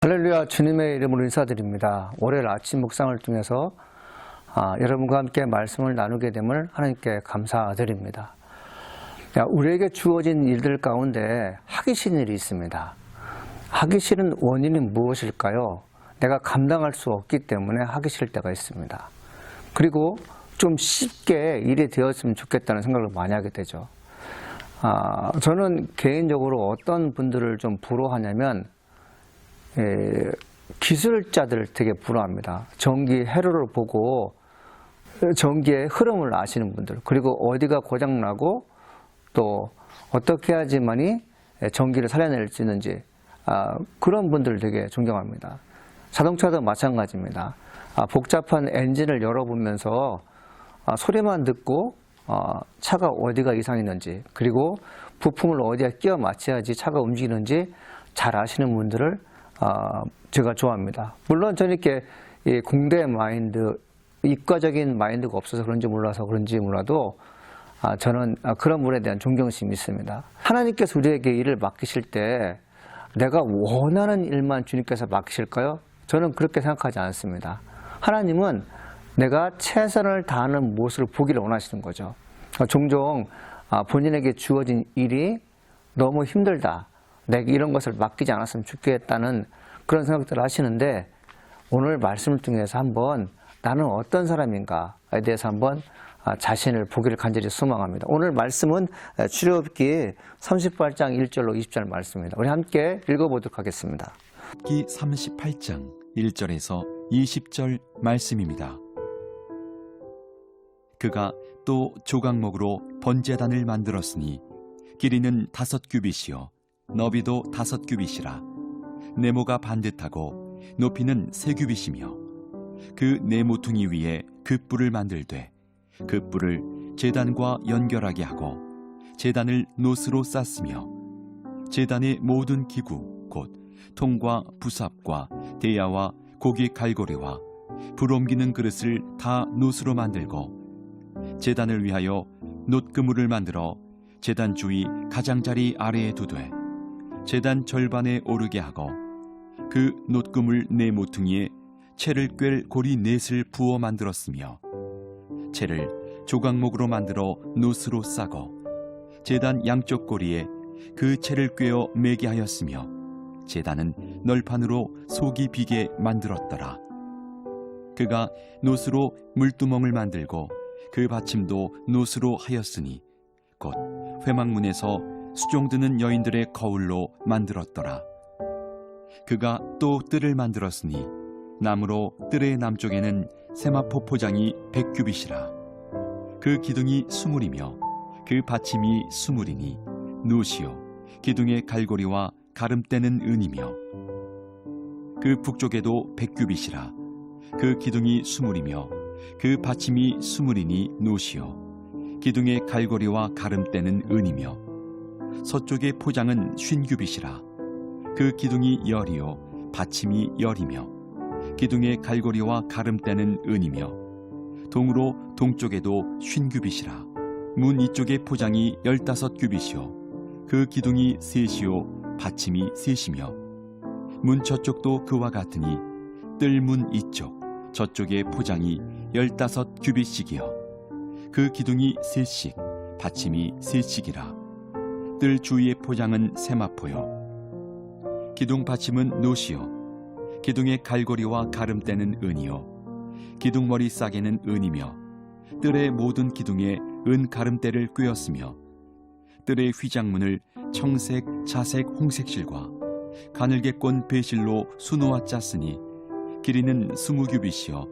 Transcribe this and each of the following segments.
할렐루야, 주님의 이름으로 인사드립니다. 월요일 아침 묵상을 통해서 여러분과 함께 말씀을 나누게 됨을 하나님께 감사드립니다. 우리에게 주어진 일들 가운데 하기 싫은 일이 있습니다. 하기 싫은 원인이 무엇일까요? 내가 감당할 수 없기 때문에 하기 싫을 때가 있습니다. 그리고 좀 쉽게 일이 되었으면 좋겠다는 생각을 많이 하게 되죠. 저는 개인적으로 어떤 분들을 좀 부러워하냐면 기술자들 되게 부러워합니다. 전기 회로를 보고 전기의 흐름을 아시는 분들, 그리고 어디가 고장나고 또 어떻게 해야지만이 전기를 살려낼 수 있는지 그런 분들 되게 존경합니다. 자동차도 마찬가지입니다. 복잡한 엔진을 열어보면서 소리만 듣고 차가 어디가 이상했는지, 그리고 부품을 어디에 끼워 맞춰야지 차가 움직이는지 잘 아시는 분들을 제가 좋아합니다. 물론 저는 이렇게 공대 마인드, 이과적인 마인드가 없어서 그런지 몰라도 저는 그런 분에 대한 존경심이 있습니다. 하나님께서 우리에게 일을 맡기실 때 내가 원하는 일만 주님께서 맡기실까요? 저는 그렇게 생각하지 않습니다. 하나님은 내가 최선을 다하는 모습을 보기를 원하시는 거죠. 종종 본인에게 주어진 일이 너무 힘들다, 내게 이런 것을 맡기지 않았으면 좋겠다는 그런 생각들을 하시는데, 오늘 말씀을 통해서 한번 나는 어떤 사람인가에 대해서 한번 자신을 보기를 간절히 소망합니다. 오늘 말씀은 출애굽기 38장 1절로 20절 말씀입니다. 우리 함께 읽어보도록 하겠습니다. 기 38장 1절에서 20절 말씀입니다. 그가 또 조각목으로 번제단을 만들었으니 길이는 5규빗이요 너비도 5규빗이라. 네모가 반듯하고 높이는 3규빗이며 그 네모퉁이 위에 긋불을 만들되 긋불을 제단과 연결하게 하고 제단을 노스로 쌌으며 제단의 모든 기구 곧 통과 부삽과 대야와 고기 갈고리와 불 옮기는 그릇을 다 노스로 만들고 제단을 위하여 놋그물을 만들어 제단 주위 가장자리 아래에 두되 제단 절반에 오르게 하고 그 놋그물 네 모퉁이에 채를 꿰 고리 넷을 부어 만들었으며 채를 조각목으로 만들어 놋으로 싸고 제단 양쪽 고리에 그 채를 꿰어 매게 하였으며 제단은 널판으로 속이 비게 만들었더라. 그가 놋으로 물두멍을 만들고 그 받침도 놋으로 하였으니 곧 회막문에서 수종드는 여인들의 거울로 만들었더라. 그가 또 뜰을 만들었으니 나무로 뜰의 남쪽에는 세마포 포장이 100규빗이라. 그 기둥이 20이며 그 받침이 20이니 노시요 기둥의 갈고리와 가름대는 은이며 그 북쪽에도 100규빗이라. 그 기둥이 20이며 그 받침이 20이니 노시요 기둥의 갈고리와 가름대는 은이며 서쪽의 포장은 50규빗이라. 그 기둥이 열이요 받침이 열이며 기둥의 갈고리와 가름대는 은이며 동으로 동쪽에도 50규빗이라. 문 이쪽의 포장이 15규빗이요 그 기둥이 셋이요 받침이 셋이며 문 저쪽도 그와 같으니 뜰문 이쪽 저쪽의 포장이 15규빗씩이요 그 기둥이 셋씩 받침이 셋씩이라. 뜰 주위의 포장은 세마포요 기둥 받침은 노시요 기둥의 갈고리와 가름대는 은이요 기둥머리 싸개는 은이며 뜰의 모든 기둥에 은 가름대를 꿰었으며 뜰의 휘장문을 청색, 자색, 홍색실과 가늘게 꼰 배실로 수놓아 짰으니 길이는 20규빗이요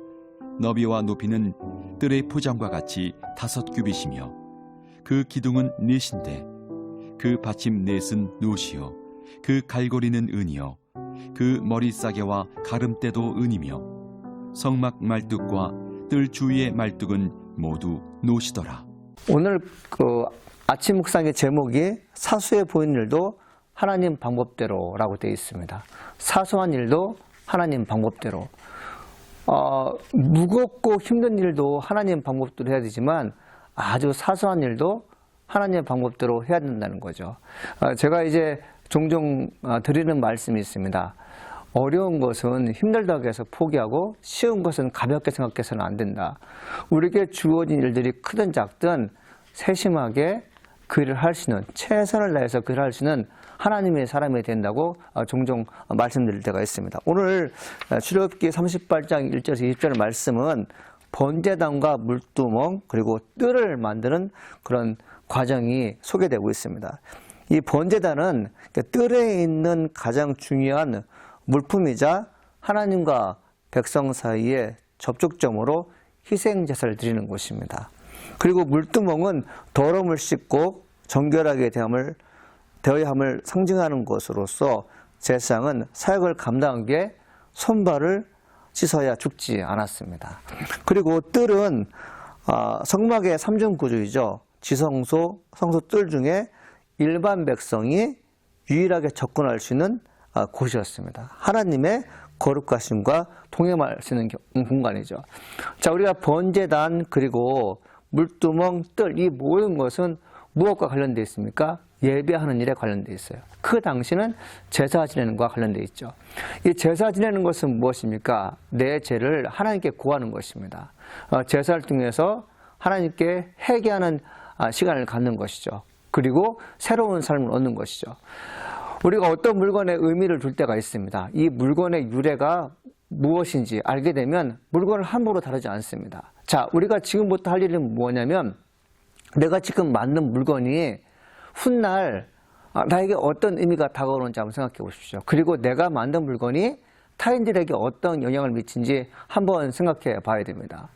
너비와 높이는 뜰의 포장과 같이 5규빗이며 그 기둥은 넷인데 그 받침 넷은 노시요 그 갈고리는 은이요 그 머리 싸개와 가름대도 은이며 성막 말뚝과 뜰 주위의 말뚝은 모두 노시더라. 오늘 아침 묵상의 제목이 사소해 보이는 일도 하나님 방법대로라고 되어 있습니다. 사소한 일도 하나님 방법대로. 무겁고 힘든 일도 하나님 방법대로 해야 되지만 아주 사소한 일도 하나님의 방법대로 해야 된다는 거죠. 제가 이제 종종 드리는 말씀이 있습니다. 어려운 것은 힘들다고 해서 포기하고 쉬운 것은 가볍게 생각해서는 안 된다. 우리에게 주어진 일들이 크든 작든 세심하게 그 일을 할 수 있는, 최선을 다해서 그 일을 할 수 있는 하나님의 사람이 된다고 종종 말씀드릴 때가 있습니다. 오늘 출애굽기 38장 1절에서 20절 말씀은 번제단과 물두멍 그리고 뜰을 만드는 그런 과정이 소개되고 있습니다. 이 번제단은 뜰에 있는 가장 중요한 물품이자 하나님과 백성 사이의 접촉점으로 희생제사를 드리는 곳입니다. 그리고 물두멍은 더러움을 씻고 정결하게 되어야 함을 상징하는 것으로서 제사장은 사역을 감당한 게 손발을 씻어야 죽지 않았습니다. 그리고 뜰은 성막의 3중 구조이죠. 지성소, 성소 뜰 중에 일반 백성이 유일하게 접근할 수 있는 곳이었습니다. 하나님의 거룩하심과 동행할 수 있는 공간이죠. 자, 우리가 번제단 그리고 물두멍, 뜰 이 모든 것은 무엇과 관련되어 있습니까? 예배하는 일에 관련되어 있어요. 그 당시는 제사 지내는 것과 관련되어 있죠. 이 제사 지내는 것은 무엇입니까? 내 죄를 하나님께 구하는 것입니다. 제사를 통해서 하나님께 회개하는 시간을 갖는 것이죠. 그리고 새로운 삶을 얻는 것이죠. 우리가 어떤 물건에 의미를 둘 때가 있습니다. 이 물건의 유래가 무엇인지 알게 되면 물건을 함부로 다루지 않습니다. 자, 우리가 지금부터 할 일은 뭐냐면 내가 지금 만든 물건이 훗날 나에게 어떤 의미가 다가오는지 한번 생각해 보십시오. 그리고 내가 만든 물건이 타인들에게 어떤 영향을 미친지 한번 생각해 봐야 됩니다.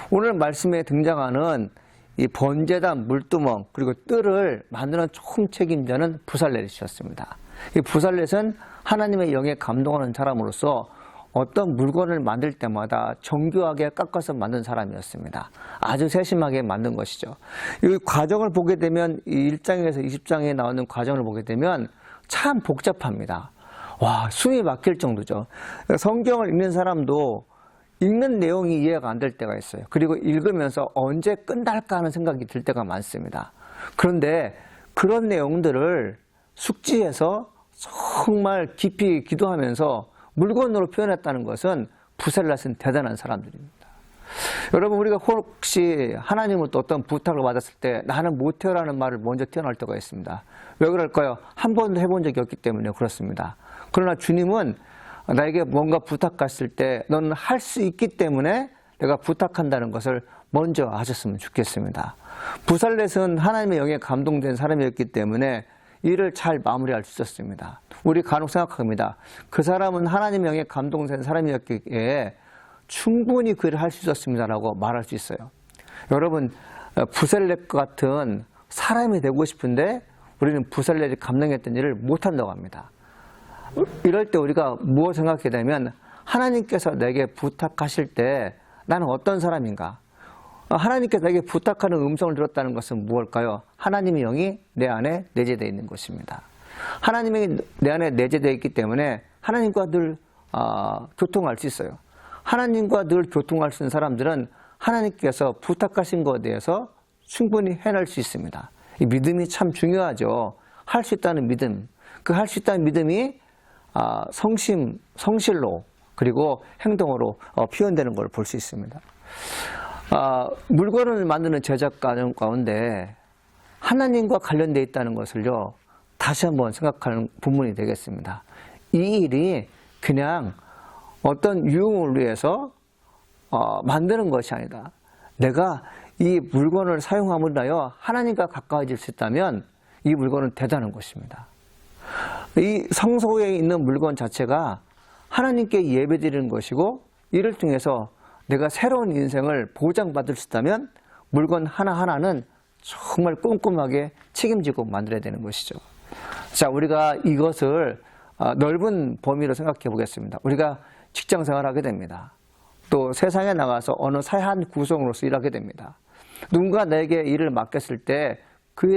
오늘 말씀에 등장하는 이 번제단, 물두멍, 그리고 뜰을 만드는 총 책임자는 부살렛이었습니다. 이 부살렛은 하나님의 영에 감동하는 사람으로서 어떤 물건을 만들 때마다 정교하게 깎아서 만든 사람이었습니다. 아주 세심하게 만든 것이죠. 이 과정을 보게 되면 이 1장에서 20장에 나오는 과정을 보게 되면 참 복잡합니다. 와, 숨이 막힐 정도죠. 성경을 읽는 사람도 읽는 내용이 이해가 안 될 때가 있어요. 그리고 읽으면서 언제 끝날까 하는 생각이 들 때가 많습니다. 그런데 그런 내용들을 숙지해서 정말 깊이 기도하면서 물건으로 표현했다는 것은 부살렛은 대단한 사람들입니다. 여러분, 우리가 혹시 하나님은 또 어떤 부탁을 받았을 때 나는 못해요라는 말을 먼저 튀어나올 때가 있습니다. 왜 그럴까요? 한 번도 해본 적이 없기 때문에 그렇습니다. 그러나 주님은 나에게 뭔가 부탁했을 때 너는 할 수 있기 때문에 내가 부탁한다는 것을 먼저 하셨으면 좋겠습니다. 부살렛은 하나님의 영에 감동된 사람이었기 때문에 일을 잘 마무리할 수 있었습니다. 우리 간혹 생각합니다. 그 사람은 하나님의 영에 감동된 사람이었기에 충분히 그 일을 할 수 있었습니다라고 말할 수 있어요. 여러분, 부살렛 같은 사람이 되고 싶은데 우리는 부살렛이 감당했던 일을 못한다고 합니다. 이럴 때 우리가 무엇 생각하게 되면 하나님께서 내게 부탁하실 때 나는 어떤 사람인가? 하나님께서 내게 부탁하는 음성을 들었다는 것은 무엇일까요? 하나님의 영이 내 안에 내재되어 있는 것입니다. 하나님이 내 안에 내재되어 있기 때문에 하나님과 늘 교통할 수 있어요. 하나님과 늘 교통할 수 있는 사람들은 하나님께서 부탁하신 것에 대해서 충분히 해낼 수 있습니다. 이 믿음이 참 중요하죠. 할 수 있다는 믿음. 그 할 수 있다는 믿음이 성실로 그리고 행동으로 표현되는 걸 볼 수 있습니다. 물건을 만드는 제작 과정 가운데 하나님과 관련되어 있다는 것을요, 다시 한번 생각하는 부분이 되겠습니다. 이 일이 그냥 어떤 유흥을 위해서 만드는 것이 아니다. 내가 이 물건을 사용함으로 하여 하나님과 가까워질 수 있다면 이 물건은 대단한 것입니다. 이 성소에 있는 물건 자체가 하나님께 예배드리는 것이고 이를 통해서 내가 새로운 인생을 보장받을 수 있다면 물건 하나하나는 정말 꼼꼼하게 책임지고 만들어야 되는 것이죠. 자, 우리가 이것을 넓은 범위로 생각해 보겠습니다. 우리가 직장 생활하게 됩니다. 또 세상에 나가서 어느 사회 한 구성으로서 일하게 됩니다. 누군가 내게 일을 맡겼을 때 그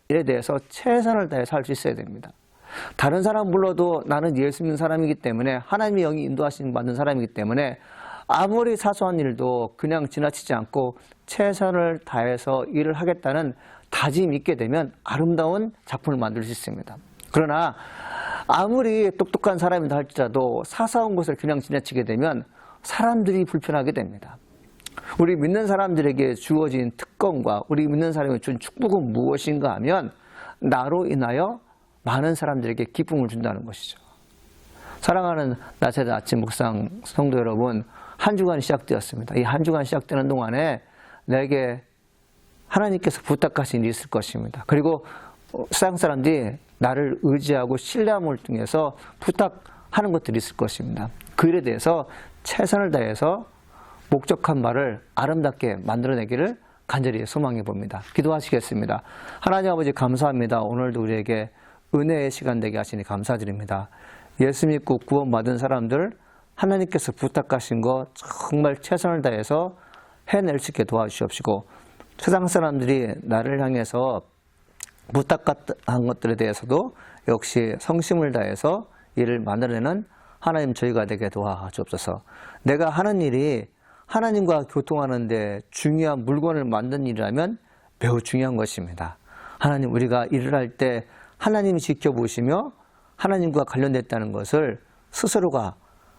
일에 대해서 최선을 다해서 할 수 있어야 됩니다. 다른 사람 불러도 나는 예수 믿는 사람이기 때문에 하나님의 영이 인도하시는 받는 사람이기 때문에 아무리 사소한 일도 그냥 지나치지 않고 최선을 다해서 일을 하겠다는 다짐이 있게 되면 아름다운 작품을 만들 수 있습니다. 그러나 아무리 똑똑한 사람이다 할지라도 사소한 것을 그냥 지나치게 되면 사람들이 불편하게 됩니다. 우리 믿는 사람들에게 주어진 특권과 우리 믿는 사람에게 준 축복은 무엇인가 하면 나로 인하여 많은 사람들에게 기쁨을 준다는 것이죠. 사랑하는 나세대 아침 묵상 성도 여러분, 한 주간이 시작되었습니다. 이 한 주간 시작되는 동안에 내게 하나님께서 부탁하신 일이 있을 것입니다. 그리고 세상 사람들이 나를 의지하고 신뢰함을 통해서 부탁하는 것들이 있을 것입니다. 그 일에 대해서 최선을 다해서 목적한 말을 아름답게 만들어내기를 간절히 소망해 봅니다. 기도하시겠습니다. 하나님 아버지 감사합니다. 오늘도 우리에게 은혜의 시간 되게 하시니 감사드립니다. 예수 믿고 구원받은 사람들 하나님께서 부탁하신 거 정말 최선을 다해서 해낼 수 있게 도와주시옵시고 세상 사람들이 나를 향해서 부탁한 것들에 대해서도 역시 성심을 다해서 일을 만들어내는 하나님 저희가 되게 도와주옵소서. 내가 하는 일이 하나님과 교통하는 데 중요한 물건을 만든 일이라면 매우 중요한 것입니다. 하나님 우리가 일을 할 때 하나님이 지켜보시며 하나님과 관련됐다는 것을 스스로가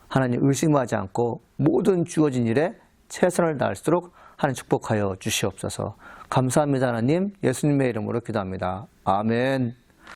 하나님 의심하지 않고 모든 주어진 일에 최선을 다할수록 하나님 축복하여 주시옵소서. 감사합니다 하나님. 예수님의 이름으로 기도합니다. 아멘.